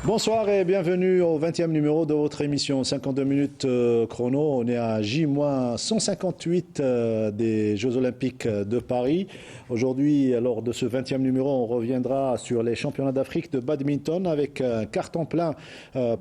Bonsoir et bienvenue au 20e numéro de votre émission 52 minutes chrono. On est à J-158 des Jeux Olympiques de Paris. Aujourd'hui, lors de ce 20e numéro, on reviendra sur les championnats d'Afrique de badminton avec un carton plein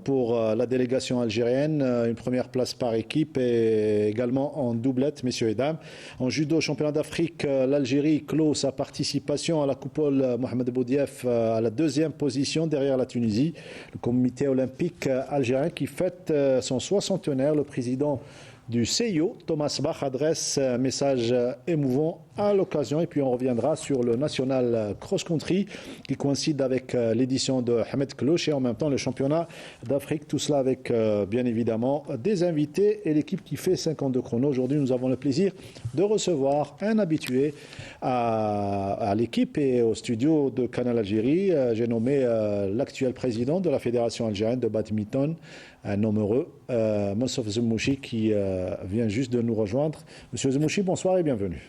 pour la délégation algérienne. Une première place par équipe et également en doublette, messieurs et dames. En judo, championnat d'Afrique, l'Algérie clôt sa participation à la coupole Mohamed Boudiaf à la deuxième position derrière la Tunisie. Le comité olympique algérien qui fête son 60e, le président du CIO, Thomas Bach, adresse un message émouvant à l'occasion. Et puis on reviendra sur le national cross-country qui coïncide avec l'édition de Ahmed Klouch et en même temps le championnat d'Afrique. Tout cela avec bien évidemment des invités et l'équipe qui fait 52 chronos. Aujourd'hui, nous avons le plaisir de recevoir un habitué à l'équipe et au studio de Canal Algérie. J'ai nommé l'actuel président de la Fédération algérienne de badminton, un homme heureux, Moussouf Zemmouchi, qui vient juste de nous rejoindre. Monsieur Zemmouchi, bonsoir et bienvenue.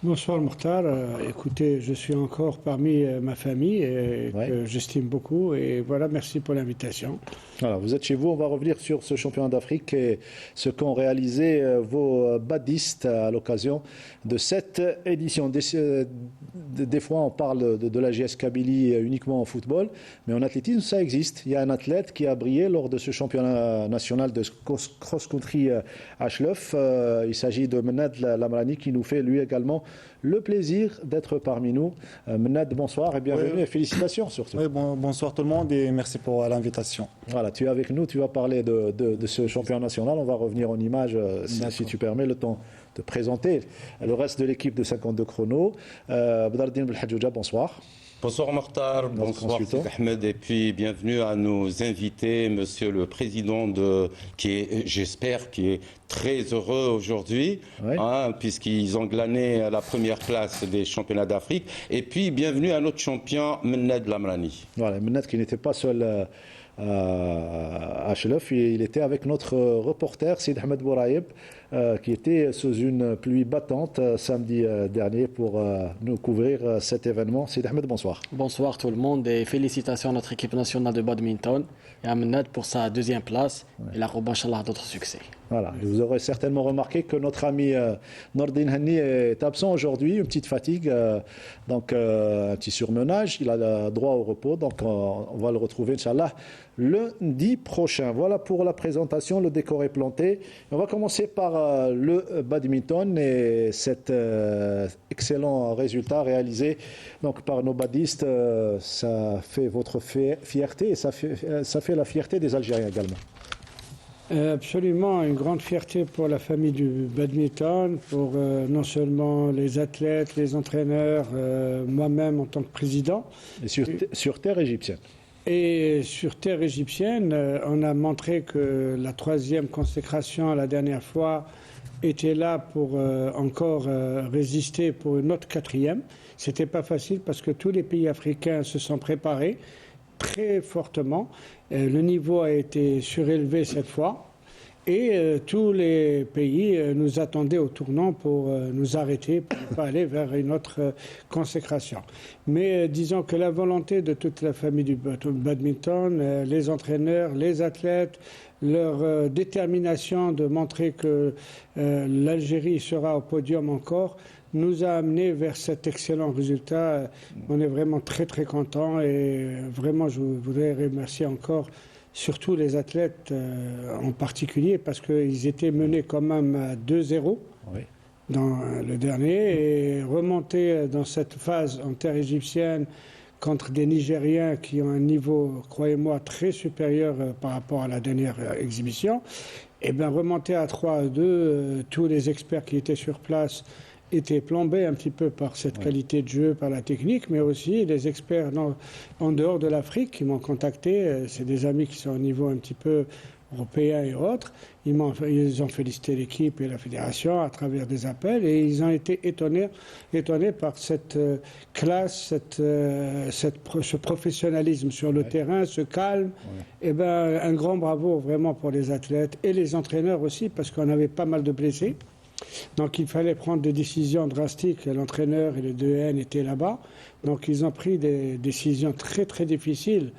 Bonsoir Mokhtar. Écoutez, je suis encore parmi ma famille et que j'estime beaucoup. Et voilà, merci pour l'invitation. Alors, vous êtes chez vous. On va revenir sur ce championnat d'Afrique et ce qu'ont réalisé vos badistes à l'occasion de cette édition. Des fois, on parle de la GS Kabylie uniquement en football, mais en athlétisme, ça existe. Il y a un athlète qui a brillé lors de ce championnat national de cross-country à Schleuf. Il s'agit de Menad Lamrani qui nous fait lui également le plaisir d'être parmi nous. Menad, bonsoir et bienvenue et félicitations surtout. Oui, bonsoir tout le monde et merci pour l'invitation. Voilà, tu es avec nous, tu vas parler de ce championnat national. On va revenir en images si tu permets le temps de présenter le reste de l'équipe de 52 chronos. Badardine Belhadjouja, bonsoir. Bonsoir Mokhtar, bonsoir Ahmed et puis bienvenue à nos invités, monsieur le président qui est, j'espère, qui est très heureux aujourd'hui, puisqu'ils ont glané la première place des championnats d'Afrique. Et puis bienvenue à notre champion Menad Lamrani. Voilà, Menad qui n'était pas seul à Schleuf, il était avec notre reporter Sid Ahmed Bouraïb qui était sous une pluie battante samedi dernier pour nous couvrir cet événement. Sid Ahmed, bonsoir. Bonsoir tout le monde et félicitations à notre équipe nationale de badminton et à Menad pour sa deuxième place et la robe inchallah d'autres succès. Voilà, et vous aurez certainement remarqué que notre ami Nordin Hani est absent aujourd'hui, une petite fatigue, donc un petit surmenage, il a le droit au repos, donc on va le retrouver Inch'Allah lundi prochain. Voilà pour la présentation, le décor est planté. On va commencer par le badminton et cet excellent résultat réalisé donc, par nos badistes. Ça fait votre fierté et ça fait la fierté des Algériens également. Absolument, une grande fierté pour la famille du badminton, pour non seulement les athlètes, les entraîneurs, moi-même en tant que président. Et sur terre égyptienne. Et sur terre égyptienne, on a montré que la troisième consécration la dernière fois était là pour encore résister pour une autre quatrième. C'était pas facile parce que tous les pays africains se sont préparés très fortement. Le niveau a été surélevé cette fois et tous les pays nous attendaient au tournant pour nous arrêter, pour ne pas aller vers une autre consécration. Mais disons que la volonté de toute la famille du badminton, les entraîneurs, les athlètes, leur détermination de montrer que l'Algérie sera au podium encore, nous a amené vers cet excellent résultat. On est vraiment très très contents et vraiment je voudrais remercier encore surtout les athlètes en particulier parce qu'ils étaient menés quand même à 2-0 dans le dernier et remonter dans cette phase en terre égyptienne contre des Nigériens qui ont un niveau, croyez-moi, très supérieur par rapport à la dernière exhibition. Et bien remonter à 3-2, tous les experts qui étaient sur place étaient plombés un petit peu par cette qualité de jeu, par la technique, mais aussi les experts en dehors de l'Afrique qui m'ont contacté. C'est des amis qui sont au niveau un petit peu européen et autres. Ils ont félicité l'équipe et la fédération à travers des appels et ils ont été étonnés par cette classe, ce professionnalisme sur le terrain, ce calme. Et ben, un grand bravo vraiment pour les athlètes et les entraîneurs aussi parce qu'on avait pas mal de blessés. Donc il fallait prendre des décisions drastiques. L'entraîneur et le 2N étaient là-bas. Donc ils ont pris des décisions très très difficiles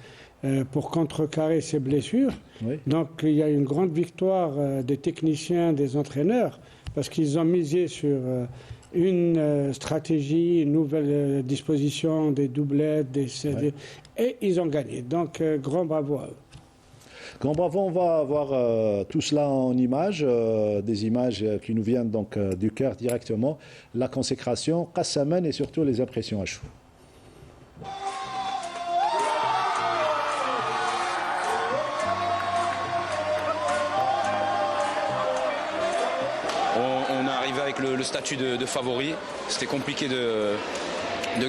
pour contrecarrer ces blessures. Oui. Donc il y a une grande victoire des techniciens, des entraîneurs, parce qu'ils ont misé sur une stratégie, une nouvelle disposition, des doublettes, et ils ont gagné. Donc grand bravo à eux. Grand bravo, on va voir tout cela en images, des images qui nous viennent donc du cœur directement, la consécration, Qassaman et surtout les impressions à chaud. On est arrivé avec le statut de favori. C'était compliqué de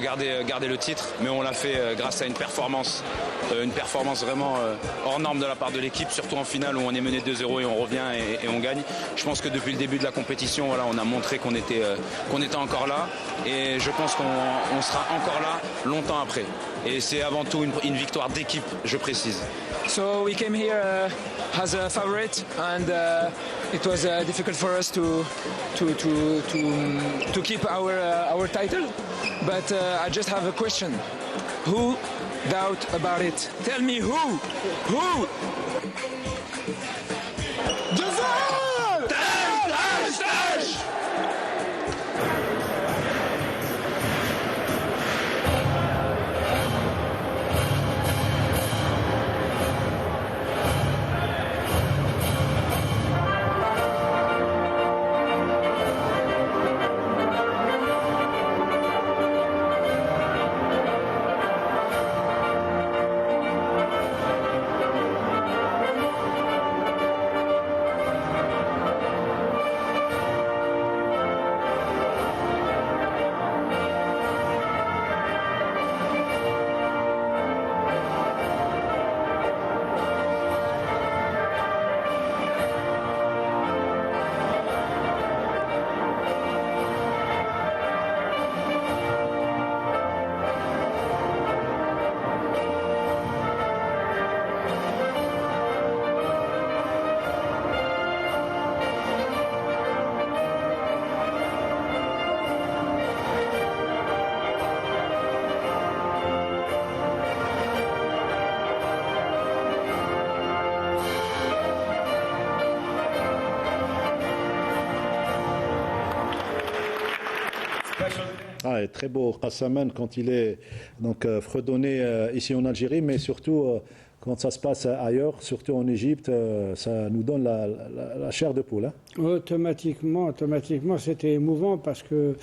garder le titre, mais on l'a fait grâce à une performance vraiment hors norme de la part de l'équipe, surtout en finale où on est mené 2-0 et on revient et on gagne. Je pense que depuis le début de la compétition, voilà, on a montré qu'on était encore là, et je pense qu'on sera encore là longtemps après. Et c'est avant tout une victoire d'équipe, je précise. So we came here as a favorite, and it was difficult for us to keep our title. But I just have a question. Who doubt about it? Tell me who? Who? Ah, très beau Qassaman quand il est donc fredonné ici en Algérie, mais surtout quand ça se passe ailleurs, surtout en Égypte, ça nous donne la chair de poule. Hein. Automatiquement, c'était émouvant parce que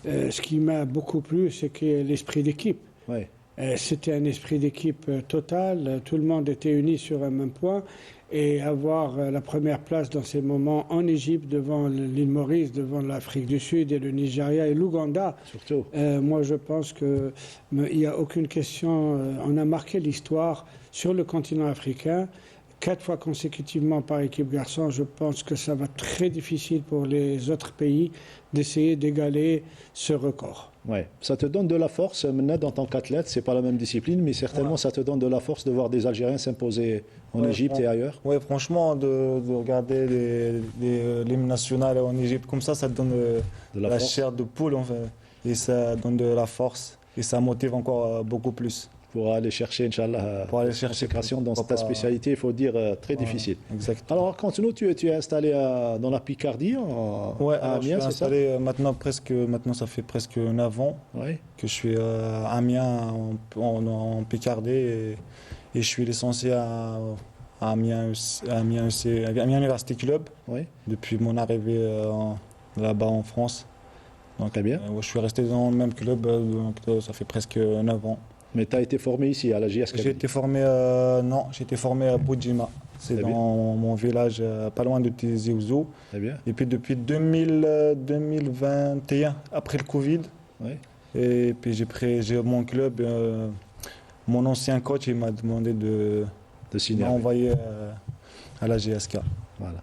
ce qui m'a beaucoup plu, c'est que l'esprit d'équipe. Ouais. C'était un esprit d'équipe total, tout le monde était uni sur un même point. Et avoir la première place dans ces moments en Égypte, devant l'île Maurice, devant l'Afrique du Sud et le Nigeria et l'Ouganda. Surtout. Moi, je pense qu'il n'y a aucune question. On a marqué l'histoire sur le continent africain. 4 fois consécutivement par équipe garçon, je pense que ça va être très difficile pour les autres pays d'essayer d'égaler ce record. Ouais, ça te donne de la force, Menad, en tant qu'athlète. C'est pas la même discipline, mais certainement ça te donne de la force de voir des Algériens s'imposer en Égypte et ailleurs. Oui, franchement, de regarder l'hymne national en Égypte comme ça te donne de la chair de poule, en fait, et ça donne de la force et ça motive encore beaucoup plus. Pour aller chercher, Inch'Allah, la consécration dans ta spécialité, il faut dire, très difficile. Exactement. Alors, continue, tu es installé dans la Picardie, à Amiens, c'est ça? Je suis installé maintenant, ça fait presque 9 ans que je suis à Amiens, en Picardie, et je suis licencié à Amiens University Club depuis mon arrivée là-bas en France. Donc, très bien. Je suis resté dans le même club, donc ça fait presque 9 ans. Mais tu as été formé ici, à la JSK? J'ai été formé à Boudjima. C'est dans mon village, pas loin de Tizi Ouzou. Très bien. Et puis depuis 2021, après le Covid, et puis j'ai mon club, mon ancien coach, il m'a demandé de signer, m'envoyer à la GSK. Voilà.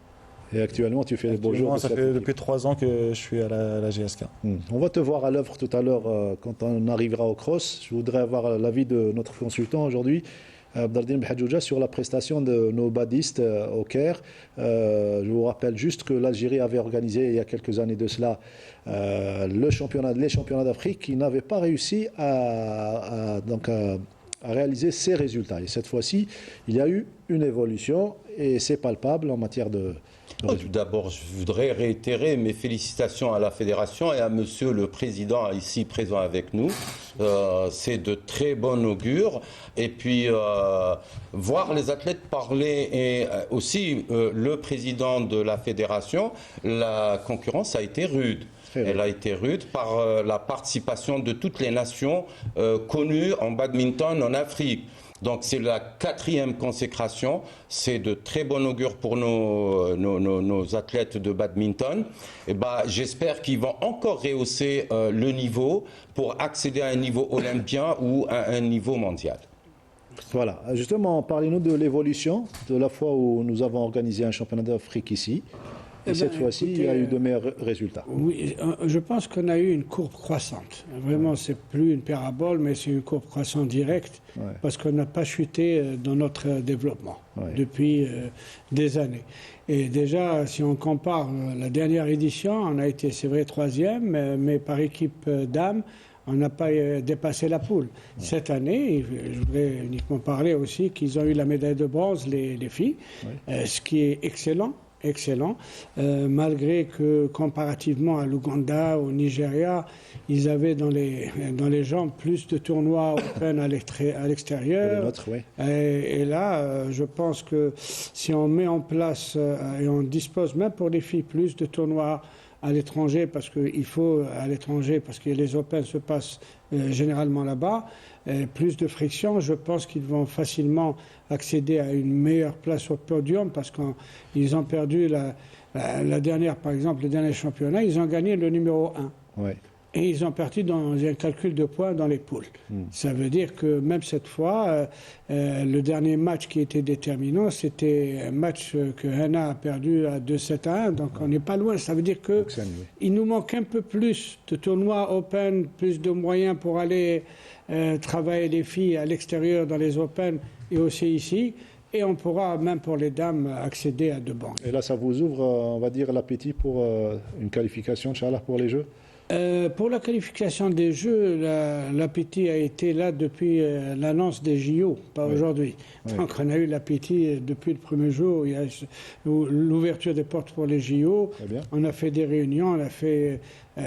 Et actuellement, tu fais les beaux jours. Ça fait depuis 3 ans que je suis à la GSK. On va te voir à l'œuvre tout à l'heure quand on arrivera au cross. Je voudrais avoir l'avis de notre consultant aujourd'hui, Abdaldine Bhadjouja, sur la prestation de nos badistes au Caire. Je vous rappelle juste que l'Algérie avait organisé il y a quelques années de cela les championnats d'Afrique qui n'avaient pas réussi à à réaliser ces résultats. Et cette fois-ci, il y a eu une évolution et c'est palpable en matière de résultats. Tout d'abord, je voudrais réitérer mes félicitations à la Fédération et à Monsieur le Président ici présent avec nous. C'est de très bon augure. Et puis, voir les athlètes parler et aussi le Président de la Fédération, la concurrence a été rude. Elle a été rude par la participation de toutes les nations connues en badminton en Afrique. Donc c'est la 4e consécration, c'est de très bon augure pour nos athlètes de badminton. Et j'espère qu'ils vont encore rehausser le niveau pour accéder à un niveau olympien ou à un niveau mondial. Voilà, justement, parlez-nous de l'évolution de la fois où nous avons organisé un championnat d'Afrique ici. Et cette fois-ci, il y a eu de meilleurs résultats. Oui, je pense qu'on a eu une courbe croissante. Vraiment, c'est plus une parabole, mais c'est une courbe croissante directe, parce qu'on n'a pas chuté dans notre développement depuis des années. Et déjà, si on compare la dernière édition, on a été, c'est vrai, 3e, mais par équipe dames, on n'a pas dépassé la poule. Cette année, je voudrais uniquement parler aussi qu'ils ont eu la médaille de bronze, les filles, ce qui est excellent. Malgré que comparativement à l'Ouganda, au Nigeria, ils avaient dans les jambes plus de tournois open à l'extérieur. Et là, je pense que si on met en place et on dispose même pour les filles plus de tournois à l'étranger, parce qu'il faut à l'étranger, parce que les Open se passent généralement là-bas, plus de friction, je pense qu'ils vont facilement accéder à une meilleure place au podium, parce qu'ils ont perdu la dernière, par exemple, le dernier championnat, ils ont gagné le numéro 1. Et ils ont perdu dans un calcul de points dans les poules. Ça veut dire que même cette fois, le dernier match qui était déterminant, c'était un match que Hana a perdu à 2-7-1, donc on n'est pas loin. Ça veut dire qu'il nous manque un peu plus de tournois open, plus de moyens pour aller travailler les filles à l'extérieur dans les open et aussi ici. Et on pourra, même pour les dames, accéder à 2 bancs. Et là, ça vous ouvre, on va dire, l'appétit pour une qualification, Inch'Allah, pour les Jeux? Pour la qualification des Jeux, l'appétit a été là depuis l'annonce des JO, pas aujourd'hui. Donc on a eu l'appétit depuis le premier jour, il y a l'ouverture des portes pour les JO. On a fait des réunions, on a fait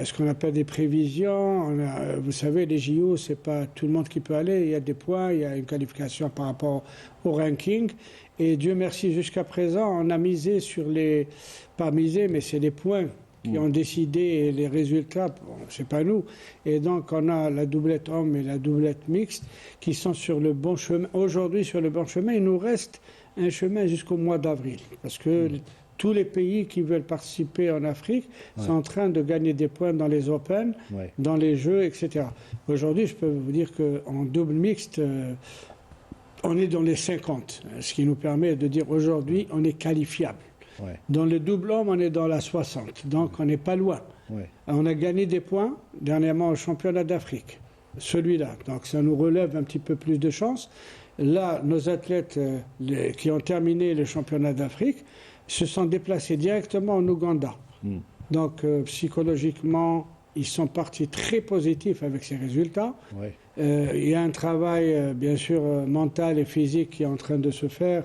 ce qu'on appelle des prévisions. Vous savez, les JO, c'est pas tout le monde qui peut aller. Il y a des points, il y a une qualification par rapport au ranking. Et Dieu merci, jusqu'à présent, on a misé sur pas misé, mais c'est les points qui ont décidé les résultats, c'est pas nous. Et donc on a la doublette homme et la doublette mixte qui sont sur le bon chemin. Aujourd'hui, sur le bon chemin, il nous reste un chemin jusqu'au mois d'avril. Parce que tous les pays qui veulent participer en Afrique sont en train de gagner des points dans les Open, dans les Jeux, etc. Aujourd'hui, je peux vous dire qu'en double mixte, on est dans les 50, ce qui nous permet de dire aujourd'hui, on est qualifiable. Dans le double homme, on est dans la 60, donc on n'est pas loin. On a gagné des points dernièrement au championnat d'Afrique, celui-là. Donc ça nous relève un petit peu plus de chance. Là, nos athlètes qui ont terminé le championnat d'Afrique se sont déplacés directement en Ouganda. Donc psychologiquement, ils sont partis très positifs avec ces résultats. Il y a un travail, bien sûr, mental et physique qui est en train de se faire.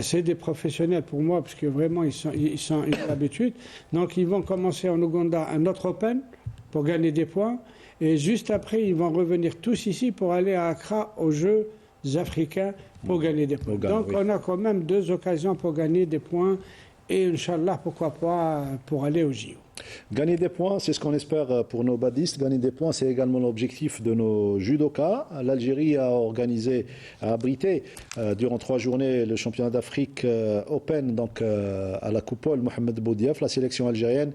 C'est des professionnels pour moi, parce que vraiment, ils ont l'habitude. Donc, ils vont commencer en Ouganda un autre Open pour gagner des points. Et juste après, ils vont revenir tous ici pour aller à Accra aux Jeux africains pour gagner des points. Donc, on a quand même 2 occasions pour gagner des points. Et Inch'Allah, pourquoi pas, pour aller au JO. Gagner des points, c'est ce qu'on espère pour nos badistes. Gagner des points, c'est également l'objectif de nos judokas. L'Algérie a abrité durant 3 journées le championnat d'Afrique Open, donc à la coupole Mohamed Boudiaf, la sélection algérienne.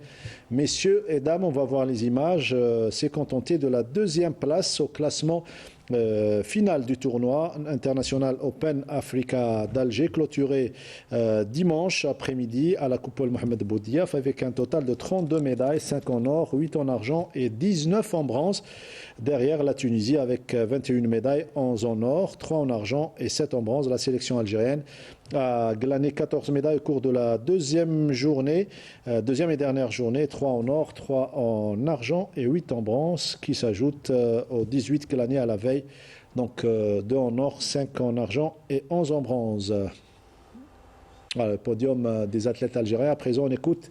Messieurs et dames, on va voir les images, s'est contenté de la 2e place au classement finale du tournoi international Open Africa d'Alger, clôturé dimanche après-midi à la coupole Mohamed Boudiaf avec un total de 32 médailles, 5 en or, 8 en argent et 19 en bronze. Derrière la Tunisie avec 21 médailles, 11 en or, 3 en argent et 7 en bronze. La sélection algérienne a glané 14 médailles au cours de la 2e journée, 2e et dernière journée, 3 en or, 3 en argent et 8 en bronze, qui s'ajoutent aux 18 glanés à la veille Donc 2 en or, 5 en argent et 11 en bronze. Voilà, le podium des athlètes algériens. À présent, on écoute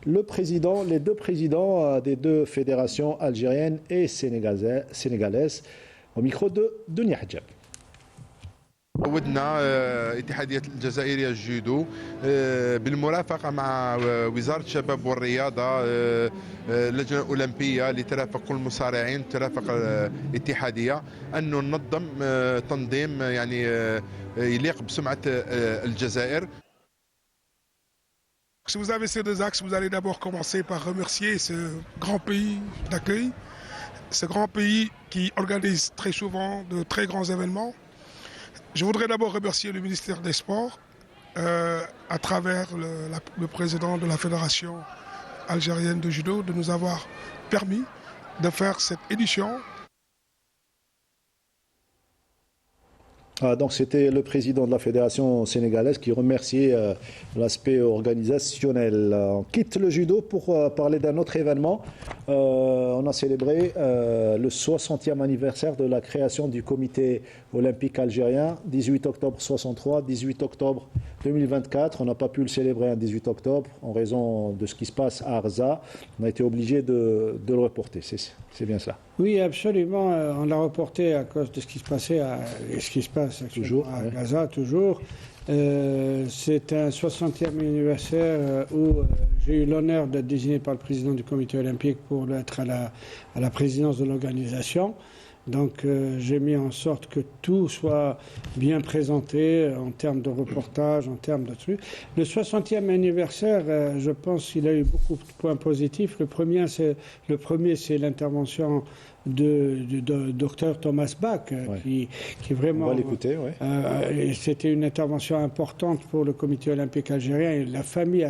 les deux présidents des deux fédérations algériennes et sénégalaises au micro de Dunia Hadjab. ودنا اتحادية الجزائرية الجودو بالمرافقة مع وزارة الشباب والرياضة اللجنة الأولمبية لترافق المصارعين ترافق الاتحادية أن ننظم تنظيم يعني يليق بسمعة الجزائر. Si vous avez ces deux axes, vous allez d'abord commencer par remercier ce grand pays d'accueil, ce grand pays qui organise très souvent de très grands événements. Je voudrais d'abord remercier le ministère des Sports à travers le président de la Fédération algérienne de judo de nous avoir permis de faire cette édition. Donc c'était le président de la fédération sénégalaise qui remerciait l'aspect organisationnel. On quitte le judo pour parler d'un autre événement. On a célébré le 60e anniversaire de la création du comité olympique algérien, 18 octobre 63, 18 octobre 2024. On n'a pas pu le célébrer un 18 octobre en raison de ce qui se passe à Arza. On a été obligé de le reporter, c'est bien ça. Oui, absolument. On l'a reporté à cause de ce qui se passait et ce qui se passe toujours, à Gaza, toujours. C'est un 60e anniversaire où j'ai eu l'honneur d'être désigné par le président du comité olympique pour être à la présidence de l'organisation. Donc j'ai mis en sorte que tout soit bien présenté en termes de reportage, en termes de trucs. Le 60e anniversaire, je pense qu'il a eu beaucoup de points positifs. Le premier, c'est l'intervention du docteur Thomas Bach, qui vraiment... On va l'écouter, oui. C'était une intervention importante pour le comité olympique algérien et la famille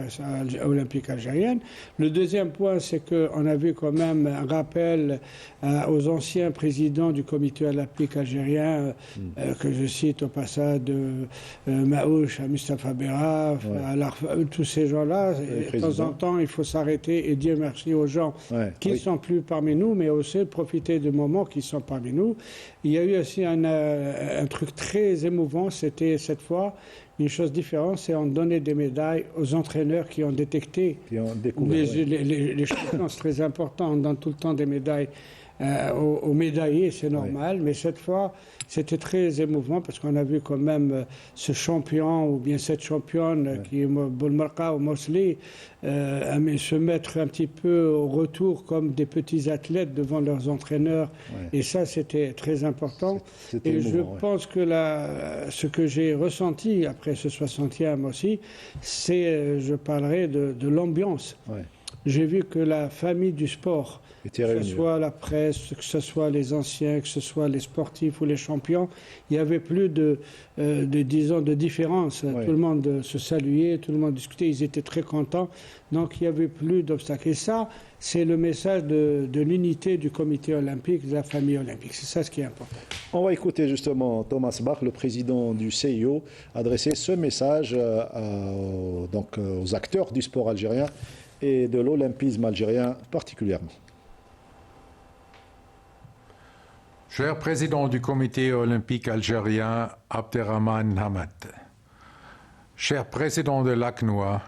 olympique algérienne. Le deuxième point, c'est qu'on a vu quand même un rappel aux anciens présidents du comité olympique algérien, que je cite au passage de Maouch à Mustapha Berraf, tous ces gens-là. De temps en temps, il faut s'arrêter et dire merci aux gens qui ne sont plus parmi nous, mais aussi profiter de moments qui sont parmi nous. Il y a eu aussi un truc très émouvant, c'était cette fois une chose différente, c'est on donnait des médailles aux entraîneurs qui ont détecté les champions. C'est très important, on donne tout le temps des médailles aux médaillés, c'est normal, mais cette fois c'était très émouvant parce qu'on a vu quand même ce champion ou bien cette championne qui est Boulmarqa ou Mosley se mettre un petit peu au retour comme des petits athlètes devant leurs entraîneurs, et ça c'était très important. Et je pense que ce que j'ai ressenti après ce 60e aussi, c'est, je parlerai de l'ambiance. J'ai vu que la famille du sport, que ce soit la presse, que ce soit les anciens, que ce soit les sportifs ou les champions, il n'y avait plus de différence. Tout le monde se saluait, tout le monde discutait, ils étaient très contents. Donc il n'y avait plus d'obstacles. Et ça, c'est le message de l'unité du comité olympique, de la famille olympique. C'est ça ce qui est important. On va écouter justement Thomas Bach, le président du CIO, adresser ce message aux acteurs du sport algérien et de l'olympisme algérien particulièrement. Cher président du comité olympique algérien Abderrahmane Hamad, cher président de l'ACNOA,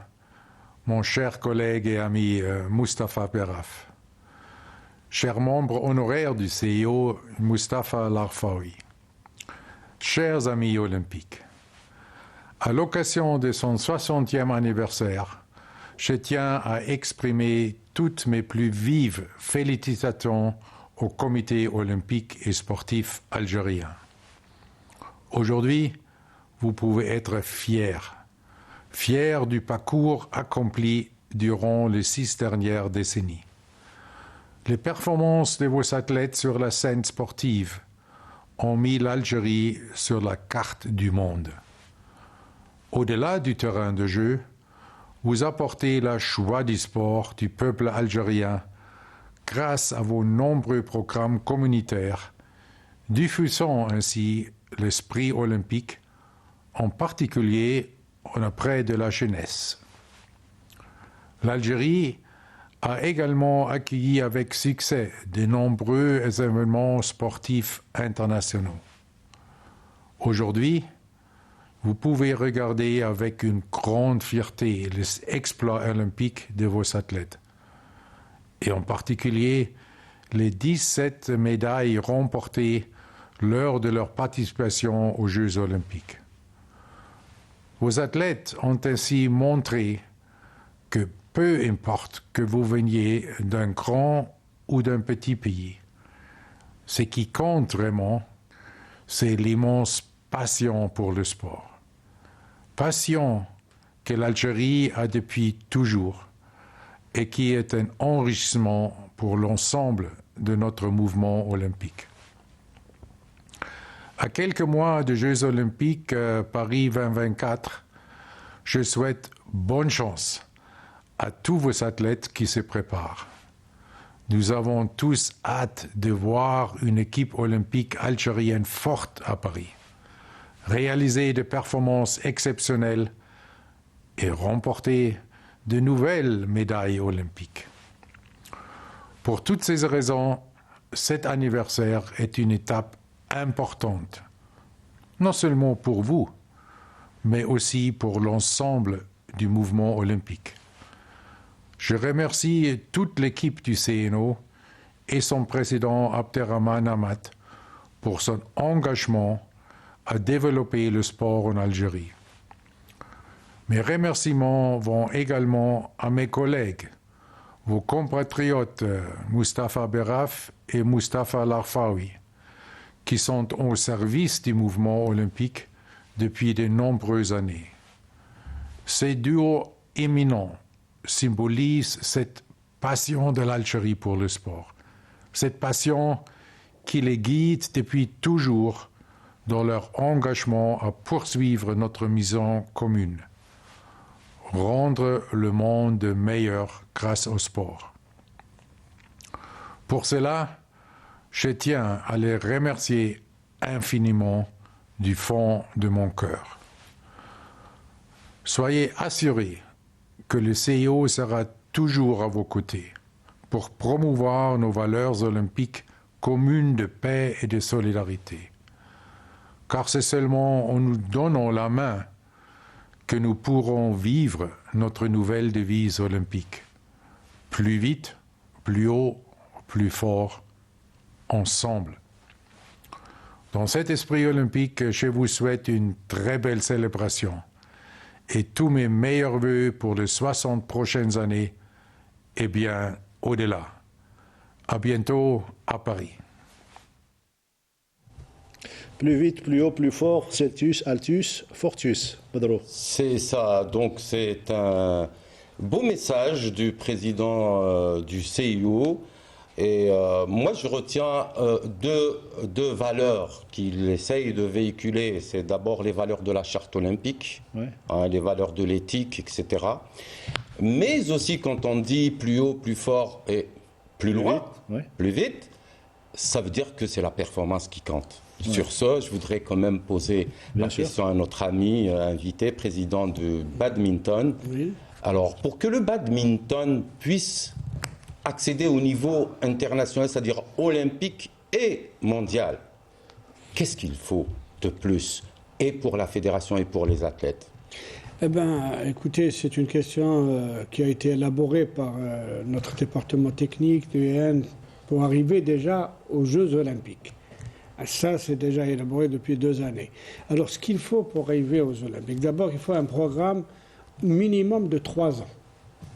mon cher collègue et ami Mustapha Berraf, cher membre honoraire du CIO Mustapha Larfaoui, chers amis olympiques, à l'occasion de son 60e anniversaire, je tiens à exprimer toutes mes plus vives félicitations au comité olympique et sportif algérien. Aujourd'hui, vous pouvez être fiers du parcours accompli durant les 6 dernières décennies. Les performances de vos athlètes sur la scène sportive ont mis l'Algérie sur la carte du monde. Au-delà du terrain de jeu, vous apportez la joie du sport du peuple algérien grâce à vos nombreux programmes communautaires, diffusant ainsi l'esprit olympique, en particulier auprès de la jeunesse. L'Algérie a également accueilli avec succès de nombreux événements sportifs internationaux. Aujourd'hui, vous pouvez regarder avec une grande fierté les exploits olympiques de vos athlètes, et en particulier les 17 médailles remportées lors de leur participation aux Jeux olympiques. Vos athlètes ont ainsi montré que peu importe que vous veniez d'un grand ou d'un petit pays, ce qui compte vraiment, c'est l'immense passion pour le sport. Passion que l'Algérie a depuis toujours et qui est un enrichissement pour l'ensemble de notre mouvement olympique. À quelques mois des Jeux olympiques Paris 2024, je souhaite bonne chance à tous vos athlètes qui se préparent. Nous avons tous hâte de voir une équipe olympique algérienne forte à Paris, réaliser des performances exceptionnelles et remporter de nouvelles médailles olympiques. Pour toutes ces raisons, cet anniversaire est une étape importante, non seulement pour vous, mais aussi pour l'ensemble du mouvement olympique. Je remercie toute l'équipe du CNO et son président Abderrahmane Hamad pour son engagement à développer le sport en Algérie. Mes remerciements vont également à mes collègues, vos compatriotes Mustapha Berraf et Mustapha Larfaoui, qui sont au service du mouvement olympique depuis de nombreuses années. Ces duos éminents symbolisent cette passion de l'Algérie pour le sport, cette passion qui les guide depuis toujours dans leur engagement à poursuivre notre mission commune, rendre le monde meilleur grâce au sport. Pour cela, je tiens à les remercier infiniment du fond de mon cœur. Soyez assurés que le CIO sera toujours à vos côtés pour promouvoir nos valeurs olympiques communes de paix et de solidarité. Car c'est seulement en nous donnant la main que nous pourrons vivre notre nouvelle devise olympique. Plus vite, plus haut, plus fort, ensemble. Dans cet esprit olympique, je vous souhaite une très belle célébration et tous mes meilleurs vœux pour les 60 prochaines années et bien au-delà. À bientôt à Paris. Plus vite, plus haut, plus fort, Celtus, Altus, Fortus. Badro. C'est ça, donc c'est un beau message du président du CIO. Et moi, je retiens deux valeurs qu'il essaye de véhiculer. C'est d'abord les valeurs de la charte olympique, les valeurs de l'éthique, etc. Mais aussi, quand on dit plus haut, plus fort et plus loin, plus vite, ça veut dire que c'est la performance qui compte. Sur ce, je voudrais quand même poser la question à notre ami invité, président de badminton. Alors, pour que le badminton puisse accéder au niveau international, c'est-à-dire olympique et mondial, qu'est-ce qu'il faut de plus, et pour la fédération et pour les athlètes? Eh bien, écoutez, c'est une question qui a été élaborée par notre département technique de l'UEN pour arriver déjà aux Jeux olympiques. Ça, c'est déjà élaboré depuis 2 années. Alors, ce qu'il faut pour arriver aux Olympiques, d'abord, il faut un programme minimum de 3 ans.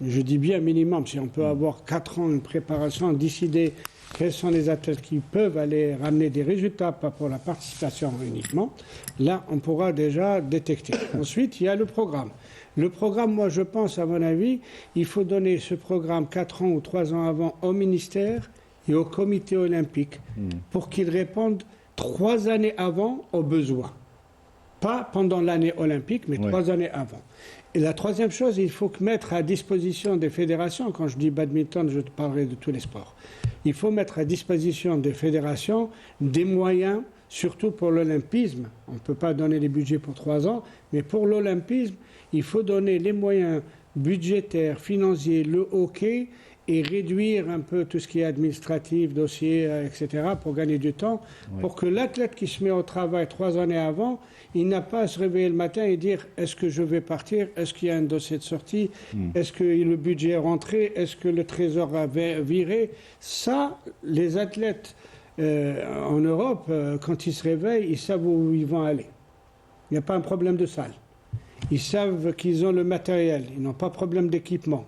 Je dis bien minimum, si on peut avoir 4 ans de préparation, décider quels sont les athlètes qui peuvent aller ramener des résultats, pas pour la participation uniquement, là, on pourra déjà détecter. Ensuite, il y a le programme. Le programme, moi, je pense, à mon avis, il faut donner ce programme 4 ans ou 3 ans avant au ministère et au comité olympique pour qu'ils répondent 3 années avant aux besoins. Pas pendant l'année olympique, mais 3 années avant. Et la troisième chose, il faut mettre à disposition des fédérations, quand je dis badminton, je te parlerai de tous les sports, il faut mettre à disposition des fédérations des moyens, surtout pour l'olympisme. On ne peut pas donner les budgets pour 3 ans, mais pour l'olympisme, il faut donner les moyens budgétaires, financiers, le hockey et réduire un peu tout ce qui est administratif, dossier, etc., pour gagner du temps, pour que l'athlète qui se met au travail 3 années avant, il n'a pas à se réveiller le matin et dire est-ce que je vais partir, est-ce qu'il y a un dossier de sortie, est-ce que le budget est rentré, est-ce que le trésor a viré. Ça, les athlètes en Europe, quand ils se réveillent, ils savent où ils vont aller. Il n'y a pas un problème de salle. Ils savent qu'ils ont le matériel, ils n'ont pas de problème d'équipement.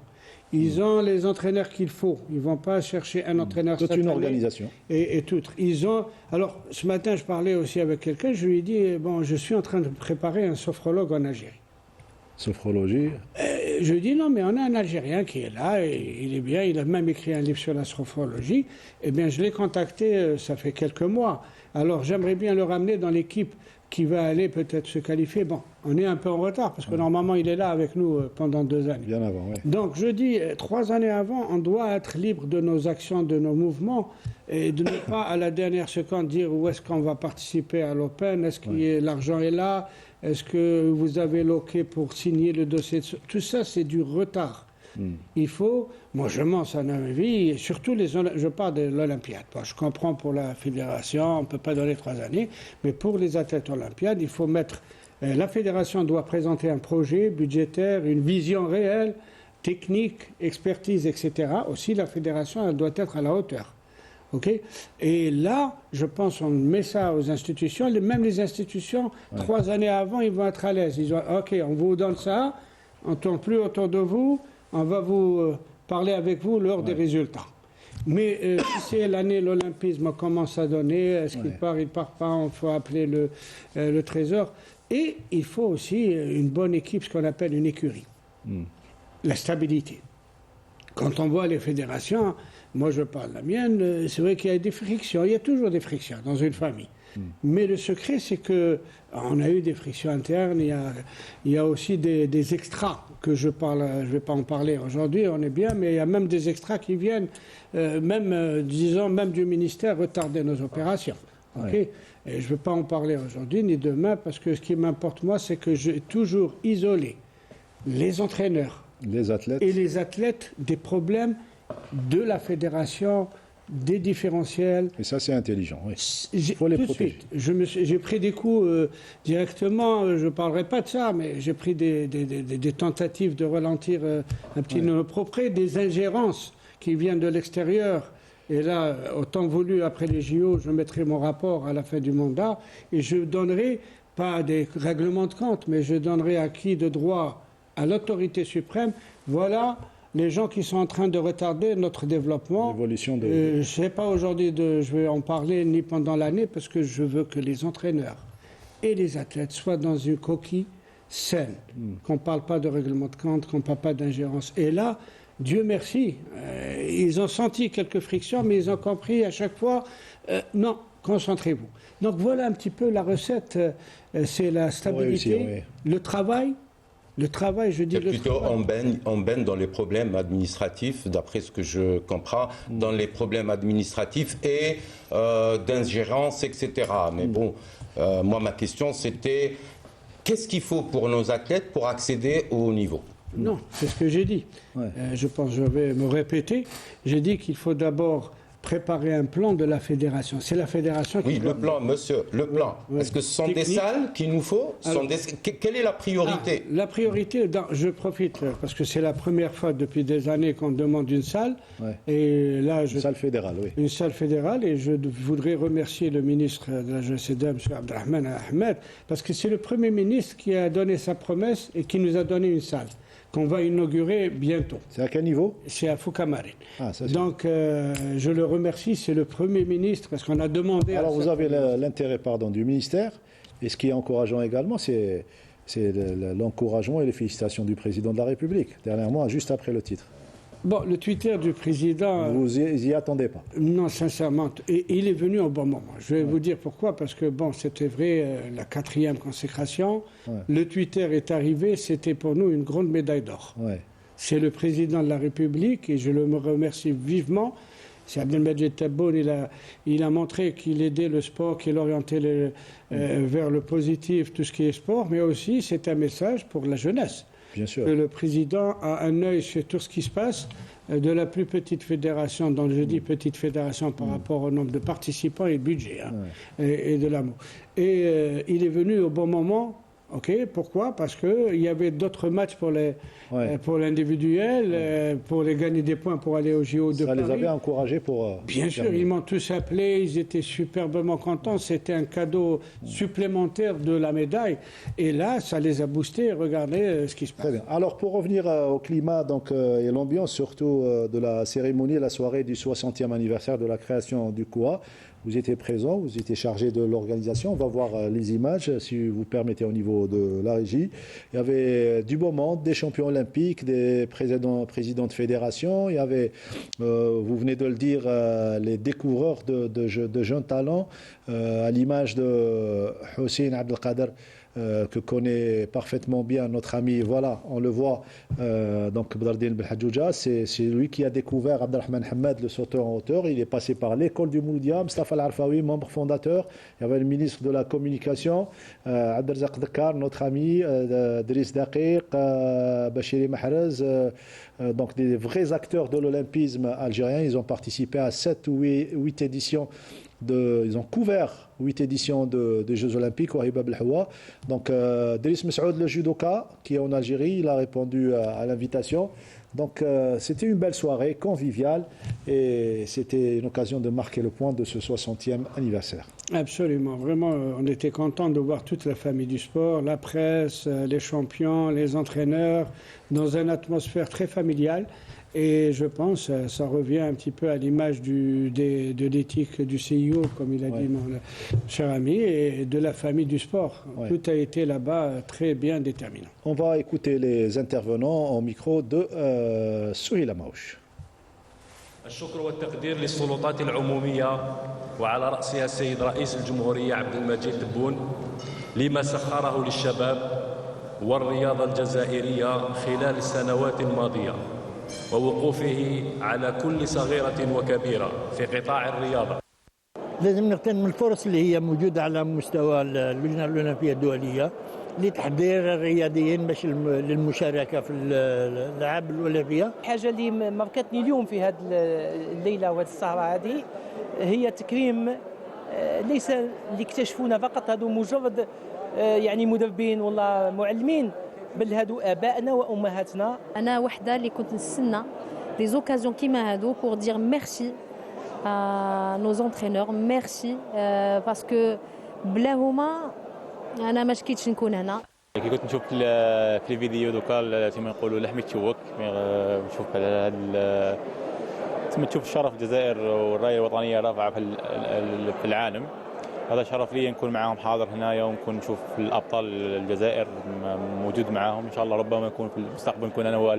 Ils ont les entraîneurs qu'il faut. Ils ne vont pas chercher un entraîneur toute une organisation. Et tout. Ils ont... Alors, ce matin, je parlais aussi avec quelqu'un. Je lui ai dit, bon, je suis en train de préparer un sophrologue en Algérie. Sophrologie. Je lui ai dit, non, mais on a un Algérien qui est là, et il est bien. Il a même écrit un livre sur la sophrologie. Eh bien, je l'ai contacté, ça fait quelques mois. Alors, j'aimerais bien le ramener dans l'équipe qui va aller peut-être se qualifier. Bon, on est un peu en retard, parce que normalement, il est là avec nous pendant 2 années. Bien avant, oui. Donc, je dis, 3 années avant, on doit être libre de nos actions, de nos mouvements, et de ne pas, à la dernière seconde, dire où est-ce qu'on va participer à l'Open, est-ce que l'argent est là, est-ce que vous avez l'OK pour signer le dossier. Tout ça, c'est du retard. Il faut, moi je mens à mon avis, surtout je parle de l'Olympiade. Bon, je comprends pour la fédération, on ne peut pas donner 3 années, mais pour les athlètes olympiades, il faut mettre, la fédération doit présenter un projet budgétaire, une vision réelle, technique, expertise, etc. Aussi, la fédération, elle doit être à la hauteur. Okay. Et là, je pense on met ça aux institutions, même les institutions, 3 années avant, ils vont être à l'aise. Ils vont, ok, on vous donne ça, on ne tourne plus autour de vous, on va vous parler avec vous lors des résultats. Mais si c'est l'année, l'olympisme commence à donner, est-ce qu'il part, il ne part pas, il faut appeler le trésor. Et il faut aussi une bonne équipe, ce qu'on appelle une écurie. La stabilité. Quand on voit les fédérations, moi je parle de la mienne, c'est vrai qu'il y a des frictions, il y a toujours des frictions dans une famille. Mais le secret, c'est qu'on a eu des frictions internes, il y a aussi des extras que je ne vais pas en parler aujourd'hui, on est bien, mais il y a même des extras qui viennent, disons, même du ministère, retarder nos opérations. Okay. Et je ne veux pas en parler aujourd'hui ni demain, parce que ce qui m'importe, moi, c'est que j'ai toujours isolé les entraîneurs et les athlètes des problèmes de la fédération, des différentiels. Et ça, c'est intelligent, oui. Il faut les protéger. J'ai pris des coups directement, je ne parlerai pas de ça, mais j'ai pris des tentatives de ralentir un petit nos propres, des ingérences qui viennent de l'extérieur. Et là, au temps voulu, après les JO, je mettrai mon rapport à la fin du mandat et je donnerai, pas des règlements de compte, mais je donnerai acquis de droit à l'autorité suprême. Voilà les gens qui sont en train de retarder notre développement. L'évolution de... je ne sais pas aujourd'hui, je vais en parler ni pendant l'année, parce que je veux que les entraîneurs et les athlètes soient dans une coquille saine, qu'on ne parle pas de règlement de compte, qu'on ne parle pas d'ingérence. Et là, Dieu merci, ils ont senti quelques frictions, mais ils ont compris à chaque fois, non, concentrez-vous. Donc voilà un petit peu la recette, c'est la stabilité, le travail. Le travail, je dis le plutôt travail. On baigne dans les problèmes administratifs, d'après ce que je comprends, dans les problèmes administratifs et d'ingérence, etc. Mais bon, moi, ma question, c'était qu'est-ce qu'il faut pour nos athlètes pour accéder au haut niveau ? Non, c'est ce que j'ai dit. Je pense que je vais me répéter. J'ai dit qu'il faut d'abord préparer un plan de la fédération. C'est la fédération qui... Oui, le plan, monsieur, le plan. Est-ce que ce sont des salles qu'il nous faut ? Quelle est la priorité ? La priorité, je profite, parce que c'est la première fois depuis des années qu'on demande une salle. Et là, une salle fédérale, oui. Une salle fédérale, et je voudrais remercier le ministre de la GCD, M. Abdelrahman Ahmed, parce que c'est le Premier ministre qui a donné sa promesse et qui nous a donné une salle qu'on va inaugurer bientôt. C'est à quel niveau ? C'est à Foucamarine. Donc, je le remercie, c'est le Premier ministre, parce qu'on a demandé... Alors, vous avez l'intérêt, du ministère, et ce qui est encourageant également, c'est l'encouragement et les félicitations du président de la République, dernièrement, juste après le titre. Bon, le Twitter du président... Vous y attendez pas? Non, sincèrement. Et il est venu au bon moment. Je vais vous dire pourquoi. Parce que, bon, c'était vrai, la 4e consécration. Le Twitter est arrivé, c'était pour nous une grande médaille d'or. C'est le président de la République, et je le remercie vivement. C'est Abdelmajid Tebboune, il a montré qu'il aidait le sport, qu'il orientait vers le positif, tout ce qui est sport. Mais aussi, c'est un message pour la jeunesse. Bien sûr. que le président a un œil sur tout ce qui se passe, de la plus petite fédération, donc je dis petite fédération par rapport au nombre de participants et le budget, hein, et de l'amour. Et il est venu au bon moment. Ok, pourquoi? Parce qu'il y avait d'autres matchs pour l'individuel, pour les gagner des points pour aller au JO de Paris. Ça les avait encouragés pour... Bien sûr, ils m'ont tous appelé, ils étaient superbement contents. C'était un cadeau supplémentaire de la médaille. Et là, ça les a boostés. Regardez ce qui se passe. Très bien. Alors, pour revenir au climat et l'ambiance, surtout de la cérémonie, la soirée du 60e anniversaire de la création du COA, vous étiez présent, vous étiez chargé de l'organisation. On va voir les images, si vous permettez, au niveau de la régie. Il y avait du beau monde, des champions olympiques, des présidents de fédération. Il y avait, vous venez de le dire, les découvreurs de jeunes talents, à l'image de Hussein Abdelkader, que connaît parfaitement bien notre ami, voilà, on le voit, donc Bdardine Belhadjouja, c'est lui qui a découvert Abdelrahman Hamad, le sauteur en hauteur. Il est passé par l'école du Mouloudia. Mustafa Al-Arfaoui, membre fondateur. Il y avait le ministre de la Communication, Abdelrazak Dakar, notre ami, Driss Daqiq, Bachiri Mahrez, donc des vrais acteurs de l'olympisme algérien. Ils ont participé à 7 ou 8 éditions. Ils ont couvert 8 éditions des Jeux Olympiques au Hibab El-Hawa. Donc, Driss Messoud, le judoka, qui est en Algérie, il a répondu à l'invitation. Donc, c'était une belle soirée, conviviale, et c'était une occasion de marquer le point de ce 60e anniversaire. Absolument, vraiment, on était content de voir toute la famille du sport, la presse, les champions, les entraîneurs, dans une atmosphère très familiale. Et je pense que ça revient un petit peu à l'image de l'éthique du CIO, comme il a dit mon cher ami, et de la famille du sport. Tout a été là-bas très bien déterminant. On va écouter les intervenants au micro de Souhila Maouch. الشكر والتقدير للسلطات العمومية وعلى رأسها السيد رئيس الجمهورية عبد المجيد تبون لما سخره للشباب والرياضة الجزائرية خلال السنوات الماضية ووقوفه على كل صغيرة وكبيرة في قطاع الرياضة. لازم نغتنم الفرص اللي هي موجودة على مستوى اللجنة الأولمبية الدولية لتحضير الرياضيين باش للمشاركة في الألعاب الأولمبية. الحاجة اللي مبكتني اليوم في هذه الليلة وهذه السهرة هذه هي تكريم ليس اللي اكتشفونا فقط هذو مجرد يعني مدربين ولا معلمين، بل هادو ابائنا وامهاتنا. انا وحده اللي كنت نستنى دي زوكازيون كيما هادو بور دير ميرسي ا نوز انترينور، ميرسي باسكو بلا هما انا ما شكيتش نكون هنا. كي كنت نشوف في الفيديو دوكا كما يقولوا لحمي تشوك، نشوف على هذا تم تشوف الشرف الجزائر والرايه الوطنيه رافعه في العالم. هذا شرف لي نكون معاهم حاضر هنايا ونكون نشوف الابطال الجزائر موجود معاهم. ان شاء الله ربما يكون في المستقبل نكون انا هو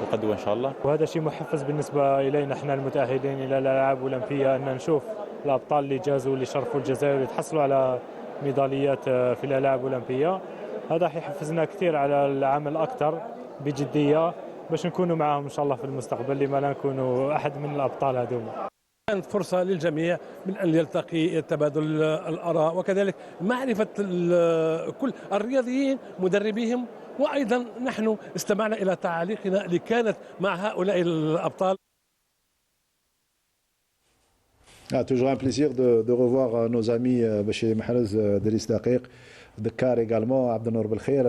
القدوه ان شاء الله. وهذا شيء محفز بالنسبه الينا احنا المتاهلين الى الالعاب الاولمبيه، ان نشوف الابطال اللي جازوا اللي شرفوا الجزائر واللي تحصلوا على ميداليات في الالعاب الاولمبيه. هذا حيحفزنا كثير على العمل اكثر بجديه باش نكونوا معاهم ان شاء الله في المستقبل، لما لا نكونوا احد من الابطال هذوما. كانت فرصة للجميع من أن يلتقي تبادل الآراء وكذلك معرفة كل الرياضيين مدربيهم، وأيضا نحن استمعنا إلى تعاليقنا اللي كانت مع هؤلاء الأبطال. Toujours un plaisir de revoir nos amis Bachir Mahrez, Driss Daqiq, Dakar également, Abdenour Belkhair,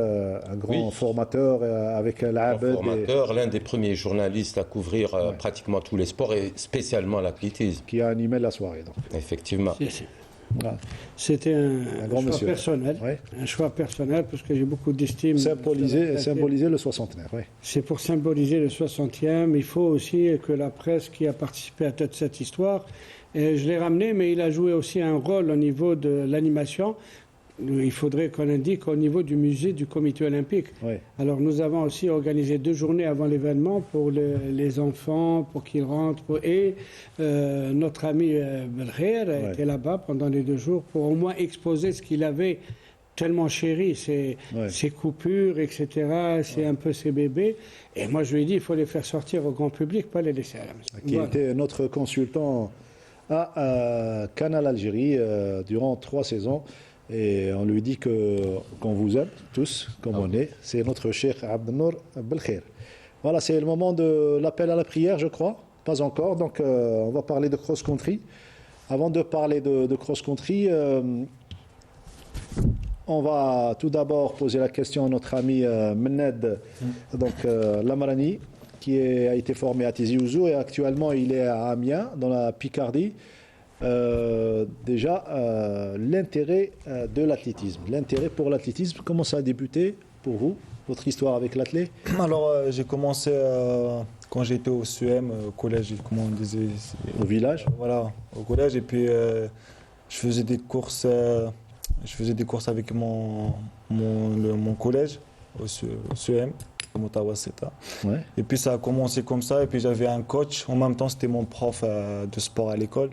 un grand formateur avec l'Abed. Formateur, l'un des premiers journalistes à couvrir pratiquement tous les sports et spécialement l'athlétisme. Qui a animé la soirée. Donc. Effectivement. C'était un choix personnel, un choix personnel parce que j'ai beaucoup d'estime. Symboliser le 60e. Oui. C'est pour symboliser le 60e. Il faut aussi que la presse qui a participé à toute cette histoire, et je l'ai ramené, mais il a joué aussi un rôle au niveau de l'animation. Il faudrait qu'on indique au niveau du musée du comité olympique. Oui. Alors nous avons aussi organisé 2 journées avant l'événement pour les enfants, pour qu'ils rentrent. Et notre ami Belkhair était là-bas pendant les 2 jours pour au moins exposer ce qu'il avait tellement chéri, ses coupures, etc. C'est un peu ses bébés. Et moi je lui ai dit il faut les faire sortir au grand public, pas les laisser à la maison. Qui était notre consultant à Canal Algérie durant 3 saisons. Et on lui dit qu'on vous aime tous, comme on est. C'est notre Cheikh Abdelnour Belkhair. Voilà, c'est le moment de l'appel à la prière, je crois. Pas encore, donc on va parler de cross-country. Avant de parler de cross-country, on va tout d'abord poser la question à notre ami Menned Lamrani, qui a été formé à Tizi Ouzou et actuellement il est à Amiens, dans la Picardie. L'intérêt de l'athlétisme. L'intérêt pour l'athlétisme, comment ça a débuté pour vous, votre histoire avec l'athlète? Alors, j'ai commencé quand j'étais au CEM, au collège, comment on disait. Au village? Voilà, au collège. Et puis, je faisais des courses avec mon collège, au CEM, au Motawaseta. Ouais. Et puis, ça a commencé comme ça. Et puis, j'avais un coach. En même temps, c'était mon prof de sport à l'école.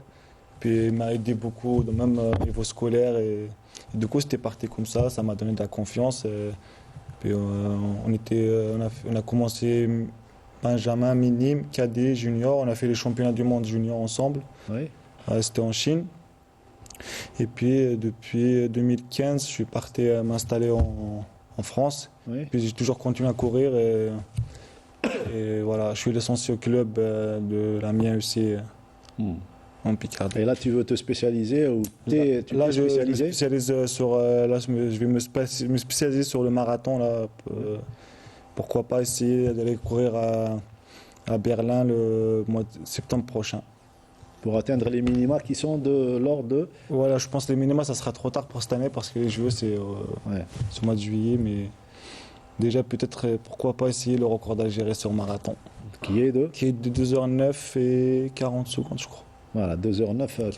Puis il m'a aidé beaucoup, même au niveau scolaire. Et du coup, c'était parti comme ça m'a donné de la confiance. Puis on a commencé Benjamin, minime, cadet, junior. On a fait les championnats du monde junior ensemble. Oui. C'était en Chine. Et puis depuis 2015, je suis parti m'installer en France. Oui. Puis j'ai toujours continué à courir. Et voilà, je suis licencié au club de l'Amiens aussi. En Picardie. Et là, tu veux te spécialiser ou je me spécialise sur. Là, je vais me spécialiser sur le marathon. Là, pourquoi pas essayer d'aller courir à Berlin le mois de septembre prochain. Pour atteindre les minima qui sont de l'ordre de. Voilà, je pense que les minima, ça sera trop tard pour cette année parce que les Jeux, c'est ce mois de juillet. Mais déjà, peut-être, pourquoi pas essayer le record d'Algérie sur marathon. Qui est de 2h09 et 40 secondes, je crois. Voilà, 2h09,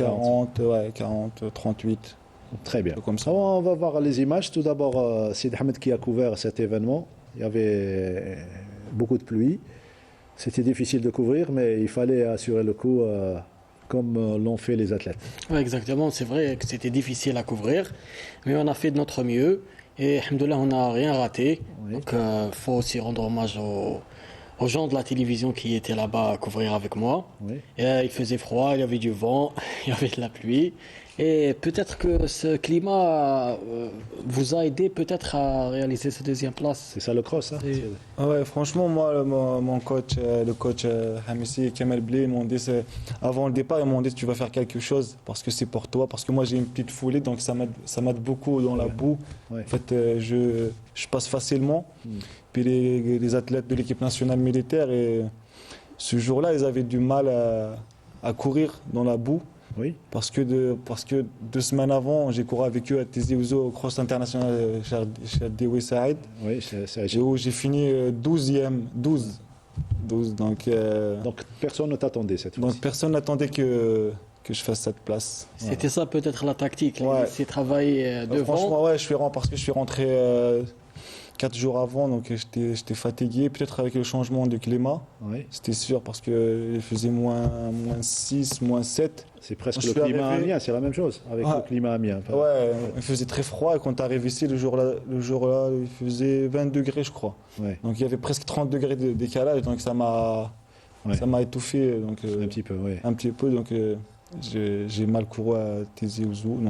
40, 38. Très bien. Comme ça. On va voir les images. Tout d'abord, Sid Ahmed qui a couvert cet événement. Il y avait beaucoup de pluie. C'était difficile de couvrir, mais il fallait assurer le coup comme l'ont fait les athlètes. Ouais, exactement, c'est vrai que c'était difficile à couvrir, mais on a fait de notre mieux. Et alhamdoulilah, on n'a rien raté. Oui. Donc, faut aussi rendre hommage aux gens de la télévision qui étaient là-bas à couvrir avec moi. Oui. Et, il faisait froid, il y avait du vent, il y avait de la pluie. Et peut-être que ce climat vous a aidé peut-être à réaliser cette deuxième place. C'est ça le cross, hein? Ouais, franchement, moi, mon coach, le coach Hamissi et Kamel Blé, ils m'ont dit, avant le départ, ils m'ont dit tu vas faire quelque chose parce que c'est pour toi, parce que moi j'ai une petite foulée, donc ça m'aide beaucoup dans la boue. Ouais. En fait, je passe facilement. Puis les athlètes de l'équipe nationale militaire, et ce jour-là, ils avaient du mal à courir dans la boue. Oui. Parce que 2 semaines avant, j'ai couru avec eux à Tizi Ouzou au cross international chez Dewi Saïd. Oui, où j'ai fini 12e. 12. Donc personne ne t'attendait cette fois-ci. Donc personne n'attendait que je fasse cette place. C'était ça peut-être la tactique. Ouais. C'est travailler devant. Franchement, ouais, parce que je suis rentré 4 jours avant, donc j'étais fatigué, peut-être avec le changement de climat. Oui. C'était sûr, parce qu'il faisait moins 6, moins 7. C'est presque le climat Amiens, c'est la même chose avec le climat Amiens. Ouais, il faisait très froid, et quand tu arrives ici, le jour-là, il faisait 20 degrés, je crois. Ouais. Donc il y avait presque 30 degrés de décalage, donc ça m'a étouffé. Donc, un petit peu, oui. Un petit peu, donc j'ai mal couru à Tizi Ouzou.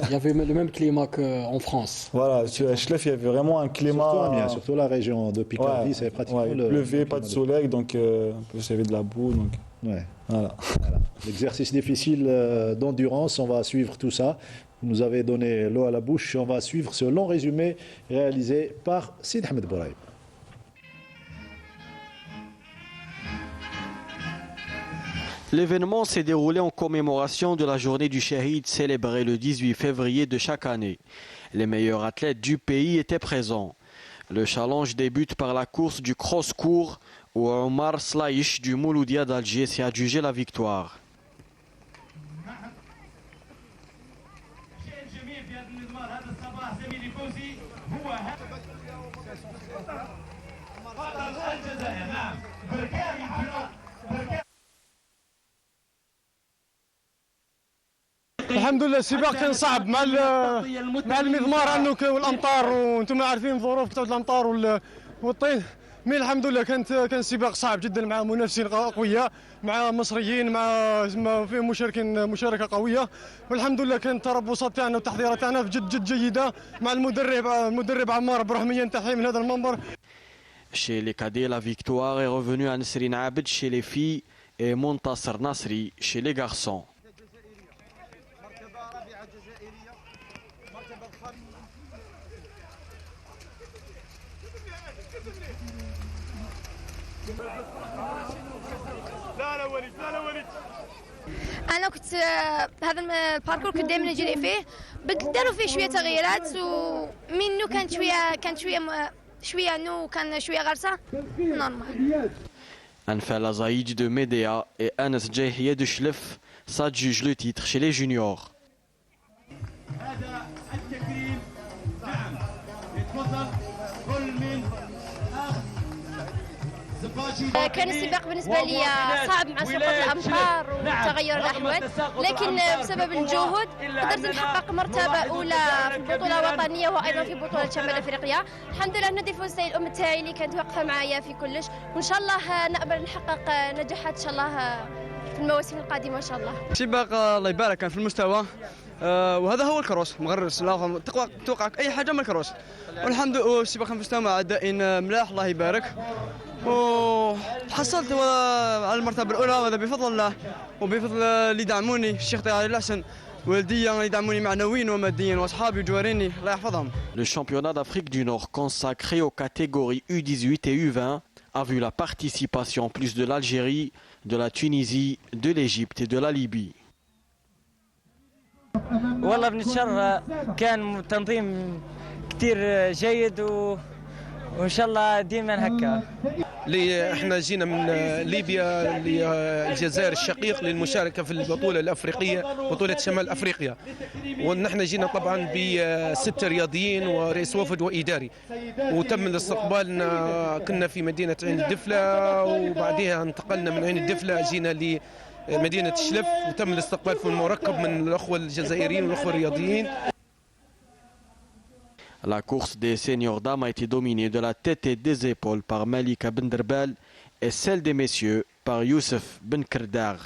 Il y avait le même climat qu'en France. Voilà, à Chlef, il y avait vraiment un climat. Surtout la région de Picardie, c'est pratiquement il pleuvait, pas de soleil, donc il y avait de la boue. Donc, voilà. L'exercice difficile d'endurance, on va suivre tout ça. Vous nous avez donné l'eau à la bouche. On va suivre ce long résumé réalisé par Sid Ahmed Bouraïb. L'événement s'est déroulé en commémoration de la journée du Shahid célébrée le 18 février de chaque année. Les meilleurs athlètes du pays étaient présents. Le challenge débute par la course du cross-court où Omar Slaïch du Mouloudia d'Alger s'est adjugé la victoire. الحمد لله السباق كان صعب مع المضمار عنك والامطار وانتم عارفين الظروف تاع الامطار والطين مي الحمد لله كان سباق صعب جدا مع منافسين اقوياء، مع مصريين، مع فيه مشاركه قويه، والحمد لله كانت التربصات تاعنا والتحضيرات تاعنا جد جيده مع المدرب عمار عبد الرحمن، تحيه من هذا المنبر. Chez les cadets, la victoire est revenue à Nesrine Abed chez les filles et Montasser Nasri chez les garçons. انا كنت هذا الباركور كنت دائما نجري فيه، داروا فيه شويه تغييرات ومنه كانت شويه نو كان شويه غرسه نورمال. Anfal Zaïd de Médéa et Anas Djahia de Chlef s'adjugent le titre chez les juniors. كان السباق بالنسبة لي صعب مع سقوط الأمطار وتغير الأحوال، لكن بسبب الجهود قدرت نحقق مرتبة أولى في البطولة الوطنية وأيضا في بطولة شمال أفريقيا. الحمد لله ندي فوزي الأم تاعي اللي كانت واقفة معايا في كلش، وإن شاء الله نقبل نحقق نجاحات إن شاء الله في المواسم القادمة إن شاء الله. سباق الله يبارك كان في المستوى، وهذا هو الكروس مغرس، لا توقع أي حاجة من الكروس، والحمد لله السباق في المستوى مع أداء ملاح الله يبارك، وتحصلت على المرتبة الأولى، وهذا بفضل الله وبفضل اللي دعموني الشيخ طه الحسن والديا اللي دعموني معنويا وماديا واصحابي وجواريني الله يحفظهم. Le championnat d'Afrique du Nord consacré aux catégories U18 et U20 a vu la participation plus de l'Algérie, de la Tunisie, de l'Égypte et de la Libye. والله بنتشر كان تنظيم كثير جيد وان شاء الله ديما هكا. احنا جينا من ليبيا للجزائر الشقيق للمشاركه في البطوله الافريقيه، بطوله شمال افريقيا، ونحن جينا طبعا ب6 رياضيين ورئيس وفد واداري، وتم الاستقبالنا كنا في مدينه عين الدفله، وبعدها انتقلنا من عين الدفله جينا لمدينه شلف، وتم الاستقبال في المركب من الاخوه الجزائريين والاخوه الرياضيين. La course des seniors dames a été dominée de la tête et des épaules par Malika Benderbel et celle des messieurs par Youssef Ben Kerdar.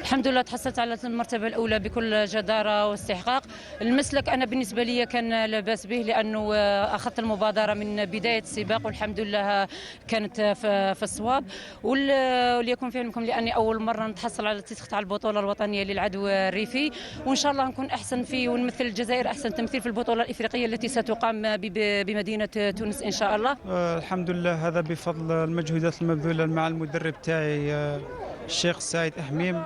الحمد لله تحصلت على المرتبة الأولى بكل جدارة واستحقاق. المسلك أنا بالنسبة لي كان لا بأس به، لأنه أخذت المبادرة من بداية السباق والحمد لله كانت في الصواب، وليكن في علمكم لأني أول مرة نتحصل على التيتر تاع البطولة الوطنية للعدو الريفي، وإن شاء الله نكون أحسن فيه ونمثل الجزائر أحسن تمثيل في البطولة الإفريقية التي ستقام بمدينة تونس إن شاء الله. الحمد لله هذا بفضل المجهودات المبذولة مع المدرب تاعي الشيخ سعيد أحميم.